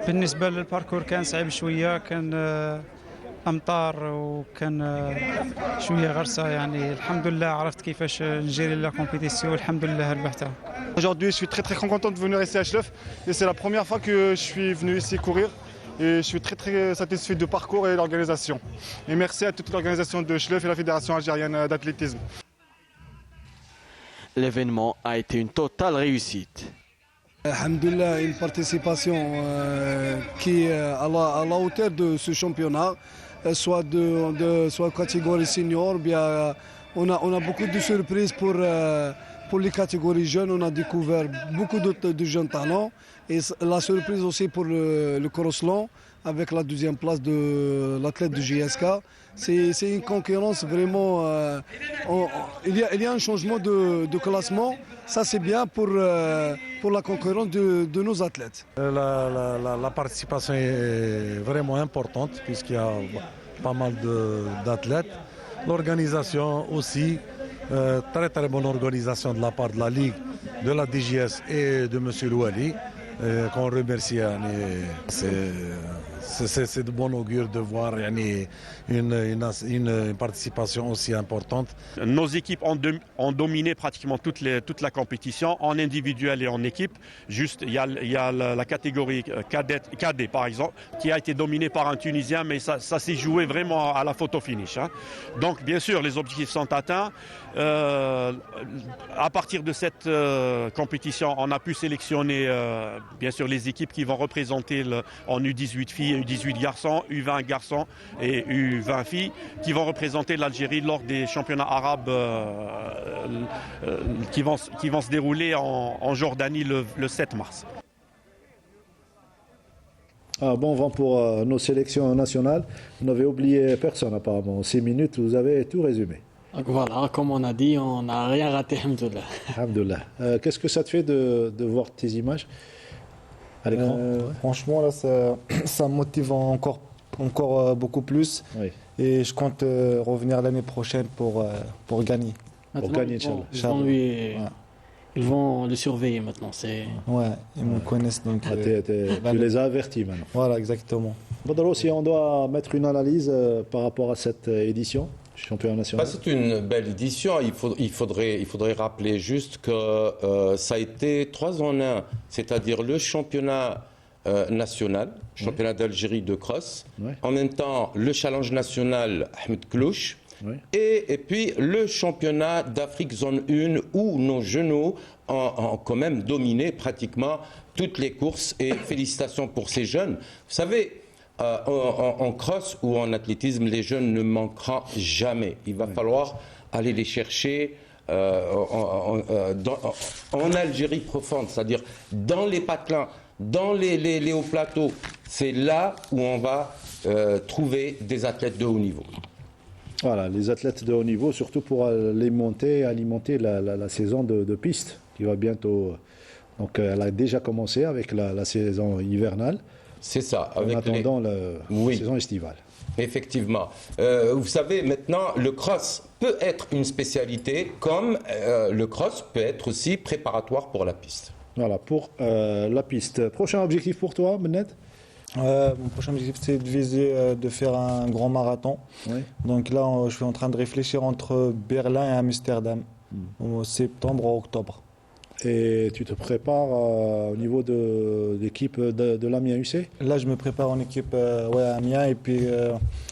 بالنسبة للباركور كان صعيب شوية، كان أمطار وكان شوية غرسة، يعني الحمد لله عرفت كيفاش نجري لا كومبيتيسيون والحمد لله ربحتها. Aujourd'hui, je suis très content de venir ici à Chlef et c'est la première fois que je suis venu ici courir et je suis très satisfait du parcours et de l'organisation. Et merci à toute l'organisation de Chlef et la Fédération algérienne d'athlétisme. L'événement a été une totale réussite. Alhamdulillah, une participation qui est à la hauteur de ce championnat, soit catégorie senior, bien on a beaucoup de surprises pour les catégories jeunes. On a découvert beaucoup de jeunes talents et la surprise aussi pour le cross-long avec la deuxième place de l'athlète de JSK. C'est une concurrence vraiment. Il y a un changement de classement. Ça c'est bien pour la concurrence de nos athlètes. La participation est vraiment importante puisqu'il y a pas mal d'athlètes. L'organisation aussi, très bonne organisation de la part de la Ligue, de la DGS et de M. Louali, qu'on remercie. c'est de bon augure de voir une participation aussi importante. Nos équipes ont dominé pratiquement toute la compétition, en individuel et en équipe. Juste, il y a la catégorie cadet, par exemple, qui a été dominée par un Tunisien, mais ça s'est joué vraiment à la photo finish. Hein. Donc, bien sûr, les objectifs sont atteints. À partir de cette compétition, on a pu sélectionner, bien sûr, les équipes qui vont représenter en U18 filles, U18 garçons, U20 garçons et U20 filles, qui vont représenter l'Algérie lors des championnats arabes qui vont se dérouler en Jordanie le 7 mars. Bon vent pour nos sélections nationales. Vous n'avez oublié personne apparemment. En 6 minutes, vous avez tout résumé. Donc voilà, comme on a dit, on n'a rien raté, alhamdoulilah. Alhamdoulilah. Qu'est-ce que ça te fait de voir tes images à l'écran? Franchement, là, ça me motive encore beaucoup plus. Oui. Et je compte revenir l'année prochaine pour gagner. Maintenant, pour gagner, ils vont le surveiller maintenant. Ouais, ils me connaissent donc. Tu les as avertis maintenant. Voilà, exactement. Badalo, si on doit mettre une analyse par rapport à cette édition championnat national. C'est une belle édition. Il faudrait rappeler juste que ça a été 3 en 1, c'est-à-dire le championnat national, championnat d'Algérie de cross, en même temps le challenge national Ahmed Klouch, et puis le championnat d'Afrique zone 1 où nos jeunes ont quand même dominé pratiquement toutes les courses, et félicitations pour ces jeunes. Vous savez, en cross ou en athlétisme, les jeunes ne manqueront jamais. Il va falloir aller les chercher en Algérie profonde, c'est-à-dire dans les patelins, dans les hauts plateaux. C'est là où on va trouver des athlètes de haut niveau. Voilà, les athlètes de haut niveau, surtout pour alimenter la saison de piste qui va bientôt. Donc elle a déjà commencé avec la saison hivernale. C'est ça. En attendant la saison estivale. Effectivement. Vous savez, maintenant, le cross peut être une spécialité, comme le cross peut être aussi préparatoire pour la piste. Voilà, pour la piste. Prochain objectif pour toi, Benet? Mon prochain objectif, c'est de viser de faire un grand marathon. Oui. Donc là, je suis en train de réfléchir entre Berlin et Amsterdam, au septembre ou octobre. Et tu te prépares au niveau de l'équipe de l'Amiens UC? Là, je me prépare en équipe à Amiens, et puis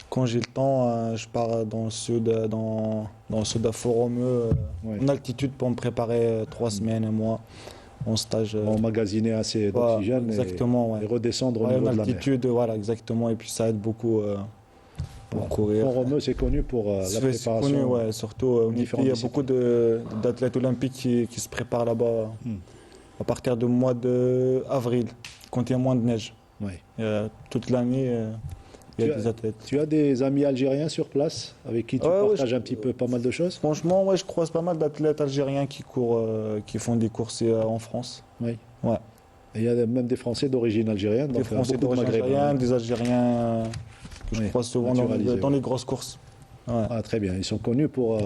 quand j'ai le temps, je pars dans le sud, dans le sud à Foromeux, en altitude, pour me préparer 3 semaines, un mois, en stage. Emmagasiner assez d'oxygène et redescendre au niveau de la mer. En altitude, voilà, exactement, et puis ça aide beaucoup pour courir. Foromeux, c'est connu pour la préparation. C'est connu, surtout il y a beaucoup d'athlètes olympiques qui se préparent là-bas à partir du mois d'avril, quand il y a moins de neige. Toute l'année, il y a des athlètes. Tu as des amis algériens sur place avec qui tu partages un petit peu pas mal de choses? Franchement, je croise pas mal d'athlètes algériens qui courent, qui font des courses en France. Oui. Ouais. Et il y a même des Français d'origine algérienne. Des Français d'origine algérienne, des Algériens que je croise souvent dans les grosses courses. Ouais. Ah, très bien. Ils sont connus pour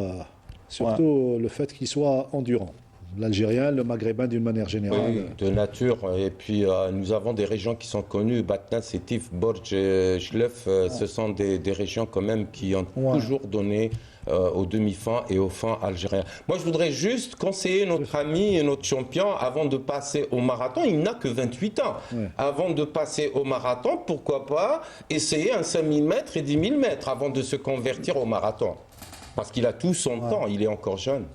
surtout le fait qu'ils soient endurants. L'Algérien, le Maghrébin d'une manière générale. Oui, de nature. Et puis nous avons des régions qui sont connues. Batna, Sétif, Borj, Chlef, ce sont des régions quand même qui ont toujours donné aux demi-fins et aux fins algériens. Moi, je voudrais juste conseiller notre ami et notre champion avant de passer au marathon. Il n'a que 28 ans. Avant de passer au marathon, pourquoi pas essayer un 5000 mètres et 10 000 mètres avant de se convertir au marathon. Parce qu'il a tout son temps. Il est encore jeune.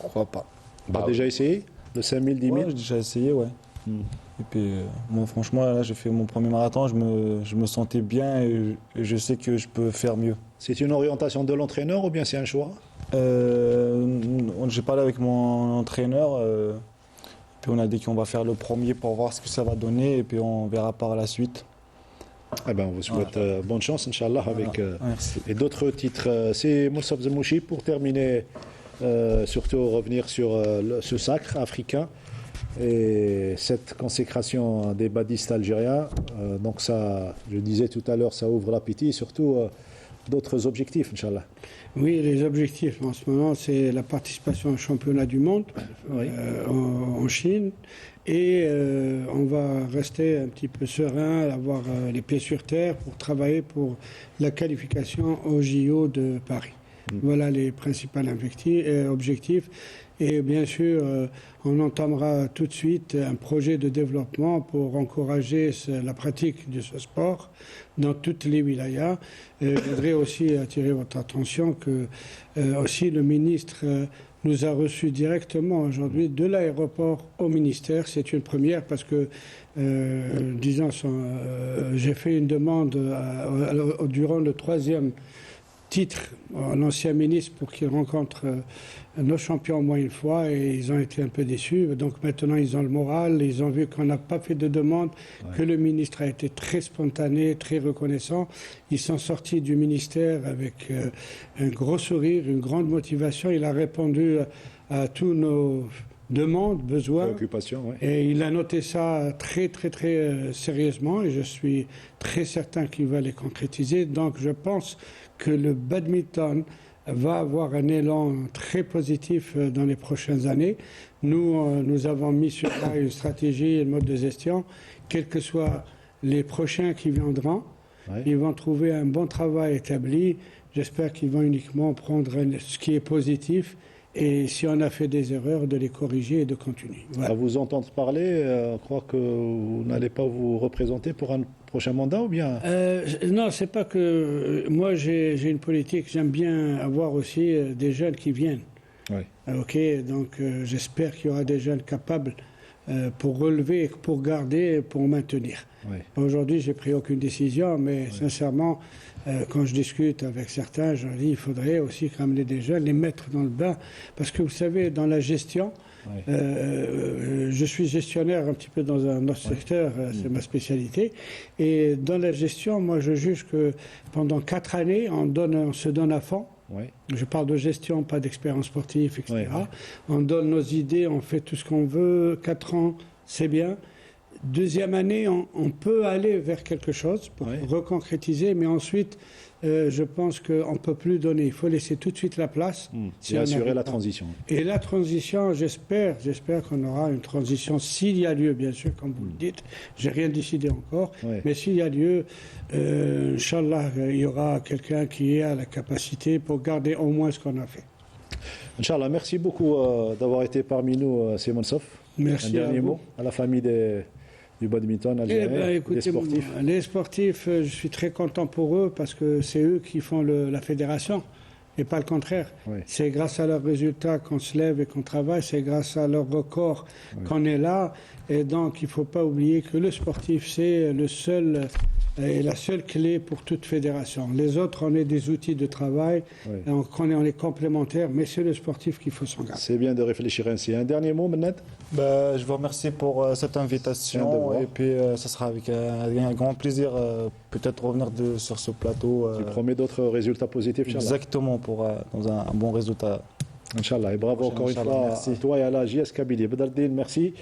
Pourquoi pas? Tu as déjà essayé le 5000, 10 000? J'ai déjà essayé, Et puis, moi, franchement, là, j'ai fait mon premier marathon, je me sentais bien et je sais que je peux faire mieux. C'est une orientation de l'entraîneur ou bien c'est un choix? J'ai parlé avec mon entraîneur, puis on a dit qu'on va faire le premier pour voir ce que ça va donner, et puis on verra par la suite. Eh ben, on vous souhaite bonne chance, Inch'Allah, avec et d'autres titres. C'est Moussa Zemouchi pour terminer. Surtout revenir sur ce sacre africain et cette consécration des badistes algériens. Donc ça, je disais tout à l'heure, ça ouvre l'appétit. Surtout d'autres objectifs, Inch'Allah. Oui, les objectifs en ce moment, c'est la participation au championnat du monde en Chine. Et on va rester un petit peu serein, avoir les pieds sur terre pour travailler pour la qualification au JO de Paris. Voilà les principaux objectifs. Et bien sûr, on entamera tout de suite un projet de développement pour encourager la pratique de ce sport dans toutes les wilayas. Je voudrais aussi attirer votre attention que aussi le ministre nous a reçus directement aujourd'hui de l'aéroport au ministère. C'est une première parce que, j'ai fait une demande durant le 3e titre à l'ancien ministre pour qu'il rencontre nos champions au moins une fois et ils ont été un peu déçus. Donc maintenant ils ont le moral, ils ont vu qu'on n'a pas fait de demande, que le ministre a été très spontané, très reconnaissant. Ils sont sortis du ministère avec un gros sourire, une grande motivation. Il a répondu à tous nos demandes, besoins. Préoccupations, Et il a noté ça très sérieusement et je suis très certain qu'il va les concrétiser. Donc je pense que le badminton va avoir un élan très positif dans les prochaines années. Nous avons mis sur place une stratégie, un mode de gestion, quels que soient les prochains qui viendront. Ils vont trouver un bon travail établi. J'espère qu'ils vont uniquement prendre ce qui est positif et si on a fait des erreurs, de les corriger et de continuer. Voilà. À vous entendre parler, on croit que vous n'allez pas vous représenter pour un prochain mandat ou bien Non, c'est pas que... moi, j'ai une politique, j'aime bien avoir aussi des jeunes qui viennent. Ok, donc j'espère qu'il y aura des jeunes capables pour relever, pour garder, pour maintenir. Aujourd'hui, j'ai pris aucune décision, mais sincèrement, quand je discute avec certains, je leur dis il faudrait aussi ramener des jeunes, les mettre dans le bain. Parce que vous savez, dans la gestion, je suis gestionnaire un petit peu dans un autre secteur, c'est ma spécialité. Et dans la gestion, moi, je juge que pendant 4 années, on se donne à fond. Je parle de gestion, pas d'expérience sportive, etc. On donne nos idées, on fait tout ce qu'on veut. 4 ans, c'est bien. Deuxième année, on peut aller vers quelque chose pour reconcrétiser, mais ensuite, je pense qu'on ne peut plus donner. Il faut laisser tout de suite la place. Et assurer la transition. Et la transition, j'espère qu'on aura une transition, s'il y a lieu, bien sûr, comme vous le dites. Je n'ai rien décidé encore, mais s'il y a lieu, Inch'Allah, il y aura quelqu'un qui a la capacité pour garder au moins ce qu'on a fait. Inch'Allah, merci beaucoup d'avoir été parmi nous, Simon Sof. Merci. Un dernier mot à la famille du badminton algérien, écoutez, des sportifs. Les sportifs, je suis très content pour eux parce que c'est eux qui font la fédération et pas le contraire. C'est grâce à leurs résultats qu'on se lève et qu'on travaille, c'est grâce à leurs records qu'on est là. Et donc, il ne faut pas oublier que le sportif, c'est la seule clé pour toute fédération. Les autres, on est des outils de travail, on est complémentaires, mais c'est le sportif qu'il faut s'engager. C'est bien de réfléchir ainsi. Un dernier mot, Mennad? Je vous remercie pour cette invitation et puis ce sera avec un grand plaisir peut-être revenir sur ce plateau. Tu promets d'autres résultats positifs, Inch'Allah. Exactement, dans un bon résultat. Inch'Allah. Et bravo encore une fois à toi et à la JS Kabylie. Bedardine, merci.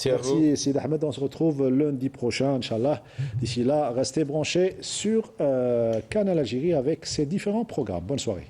Merci Sid Ahmed. On se retrouve lundi prochain, Inch'Allah. D'ici là, restez branchés sur Canal Algérie avec ses différents programmes. Bonne soirée.